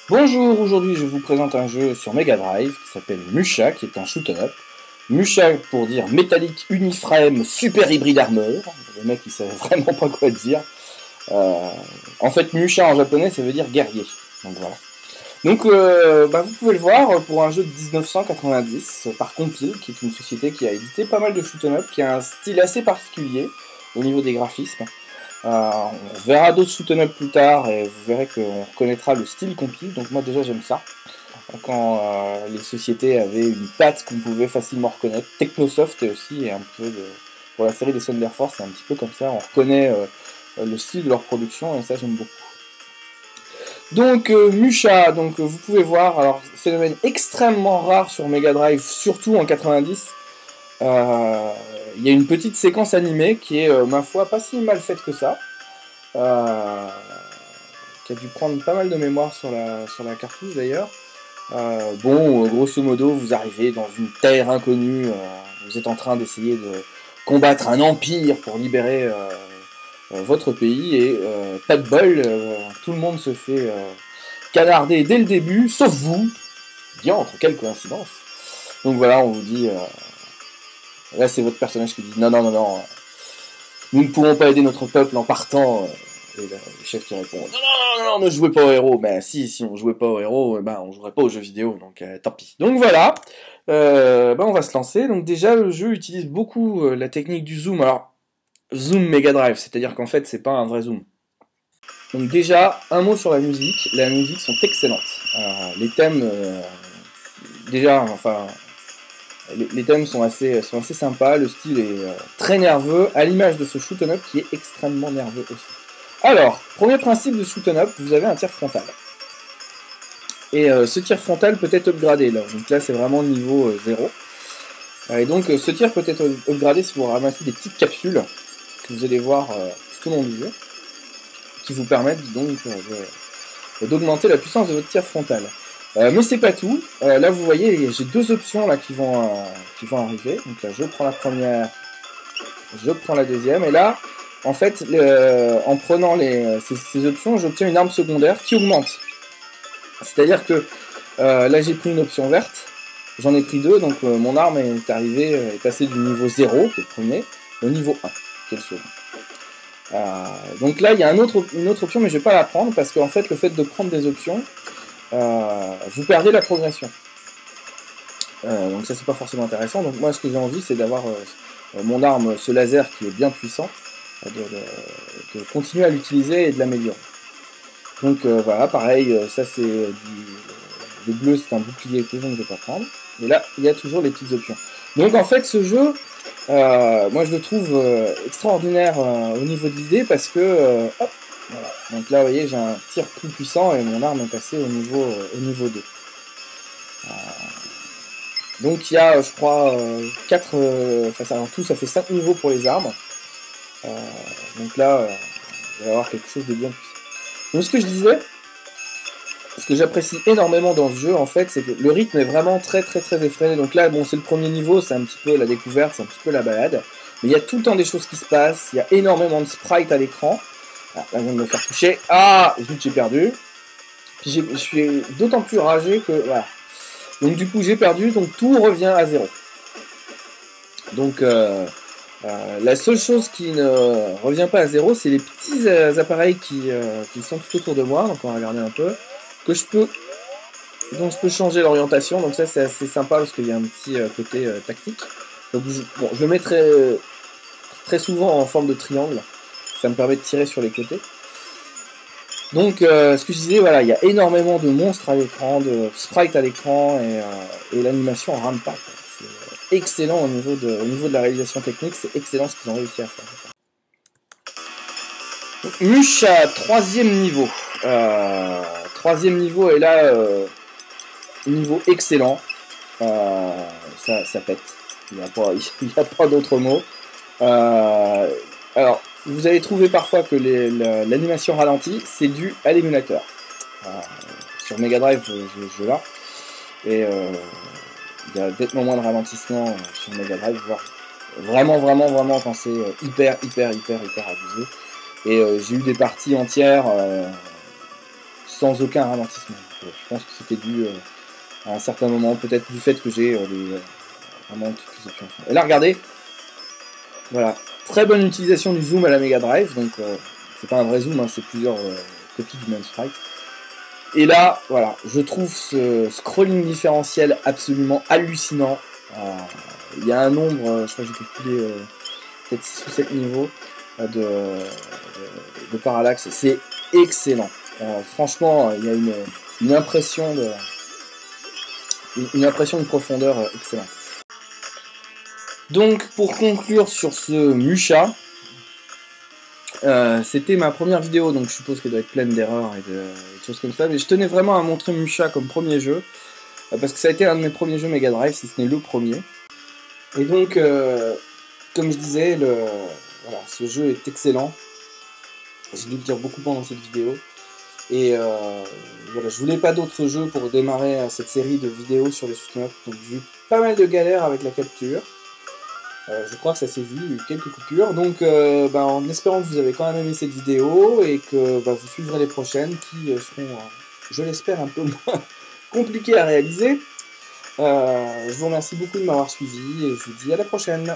Bonjour, aujourd'hui je vous présente un jeu sur Mega Drive qui s'appelle Musha, qui est un shoot 'em up. Musha pour dire Metallic Uniframe Super Hybrid Armor. Le mec il savait vraiment pas quoi dire. En fait Musha en japonais ça veut dire guerrier. Donc voilà. Donc vous pouvez le voir pour un jeu de 1990 par Compile, qui est une société qui a édité pas mal de shoot 'em up, qui a un style assez particulier au niveau des graphismes. On verra d'autres shoot 'em up plus tard et vous verrez qu'on reconnaîtra le style Compile. Donc moi déjà j'aime ça. Quand les sociétés avaient une patte qu'on pouvait facilement reconnaître. Technosoft aussi et un peu pour la série des Thunder Force, c'est un petit peu comme ça. On reconnaît le style de leur production et ça j'aime beaucoup. Donc Musha, donc vous pouvez voir, alors phénomène extrêmement rare sur Mega Drive, surtout en 90. Il y a une petite séquence animée qui est, ma foi, pas si mal faite que ça. Qui a dû prendre pas mal de mémoire sur la cartouche d'ailleurs. Grosso modo, vous arrivez dans une terre inconnue, vous êtes en train d'essayer de combattre un empire pour libérer votre pays et pas de bol, tout le monde se fait canarder dès le début, sauf vous. Diantre, quelle coïncidence. Donc voilà, on vous dit, là c'est votre personnage qui dit non, nous ne pourrons pas aider notre peuple en partant. Et le chef qui répond non, ne jouez pas au héros. Ben si on jouait pas au héros, on jouerait pas aux jeux vidéo, donc tant pis. Donc voilà, on va se lancer. Donc déjà le jeu utilise beaucoup la technique du zoom. Alors zoom Mega Drive, c'est-à-dire qu'en fait c'est pas un vrai zoom. Donc déjà un mot sur la musique. Les musiques sont excellentes. Les thèmes, les thèmes sont assez sympas. Le style est très nerveux, à l'image de ce shoot 'em up qui est extrêmement nerveux aussi. Alors, premier principe de shoot 'em up, vous avez un tir frontal. Et ce tir frontal peut être upgradé. Là. Donc là, c'est vraiment niveau 0. Et donc, ce tir peut être upgradé si vous ramassez des petites capsules que vous allez voir tout au long du jeu, qui vous permettent donc d'augmenter la puissance de votre tir frontal. Mais c'est pas tout. Là, vous voyez, j'ai deux options là qui vont arriver. Donc là, je prends la première, je prends la deuxième, et là, en fait, en prenant ces options, j'obtiens une arme secondaire qui augmente. C'est-à-dire que là, j'ai pris une option verte, j'en ai pris deux, donc mon arme est passée du niveau 0, qui est le premier, au niveau 1, qui est le second. Donc là, il y a une autre option, mais je ne vais pas la prendre, parce qu'en fait, le fait de prendre des options, vous perdez la progression. Donc ça, c'est pas forcément intéressant. Donc moi, ce que j'ai envie, c'est d'avoir mon arme, ce laser qui est bien puissant, de continuer à l'utiliser et de l'améliorer. Donc voilà, pareil, ça c'est le bleu, c'est un bouclier que je ne vais pas prendre. Et là, il y a toujours les petites options. Donc en fait, ce jeu, moi je le trouve extraordinaire au niveau de l'idée parce que, hop, voilà. Donc là, vous voyez, j'ai un tir plus puissant et mon arme est passée au niveau 2. Donc il y a, je crois, 4, en tout, ça fait 5 niveaux pour les armes. Donc là, il va y avoir quelque chose de bien puissant. Donc ce que je disais, ce que j'apprécie énormément dans ce jeu, en fait, c'est que le rythme est vraiment très effréné. Donc là, bon, c'est le premier niveau, c'est un petit peu la découverte, c'est un petit peu la balade. Mais il y a tout le temps des choses qui se passent, il y a énormément de sprites à l'écran. Ah, là, je viens de me faire toucher. Ah, zut, j'ai perdu. Puis je suis d'autant plus ragé que, voilà. Donc du coup, j'ai perdu, donc tout revient à 0. Donc, la seule chose qui ne revient pas à 0, c'est les petits appareils qui sont tout autour de moi. Donc on va regarder un peu. Donc je peux changer l'orientation. Donc ça c'est assez sympa parce qu'il y a un petit côté tactique. Donc je le mets très souvent en forme de triangle. Ça me permet de tirer sur les côtés. Donc ce que je disais, voilà, il y a énormément de monstres à l'écran, de sprites à l'écran et l'animation en rame pas. C'est excellent au niveau de la réalisation technique, c'est excellent ce qu'ils ont réussi à faire. Donc, Musha, troisième niveau. Troisième niveau, et là, niveau excellent. Ça pète. Il n'y a pas d'autre mot. Alors, vous allez trouver parfois que l'animation ralentie, c'est dû à l'émulateur. Sur Mega Drive, je joue là. Et il y a nettement moins de ralentissement sur Mega Drive, voire vraiment quand c'est hyper abusé. Et j'ai eu des parties entières sans aucun ralentissement. Je pense que c'était dû à un certain moment, peut-être du fait que j'ai vraiment toutes les options. Et là, regardez, voilà, très bonne utilisation du zoom à la Mega Drive, donc c'est pas un vrai zoom, hein, c'est plusieurs copies du même sprite. Et là, voilà, je trouve ce scrolling différentiel absolument hallucinant. Il y a un nombre, je crois que j'ai calculé peut-être 6 ou 7 niveaux de parallaxe, c'est excellent. Franchement, il y a une impression de profondeur excellente. Donc, pour conclure sur ce Musha, c'était ma première vidéo, donc je suppose qu'elle doit être pleine d'erreurs et de choses comme ça, mais je tenais vraiment à montrer Musha comme premier jeu, parce que ça a été un de mes premiers jeux Mega Drive, si ce n'est le premier. Et donc, comme je disais, voilà, ce jeu est excellent. J'ai dû le dire beaucoup pendant cette vidéo. Et voilà, je voulais pas d'autres jeux pour démarrer cette série de vidéos sur les shoot'em up, donc j'ai eu pas mal de galères avec la capture. Je crois que ça s'est vu, il y a eu quelques coupures, donc en espérant que vous avez quand même aimé cette vidéo et que vous suivrez les prochaines qui seront, je l'espère, un peu moins compliquées à réaliser. Je vous remercie beaucoup de m'avoir suivi et je vous dis à la prochaine.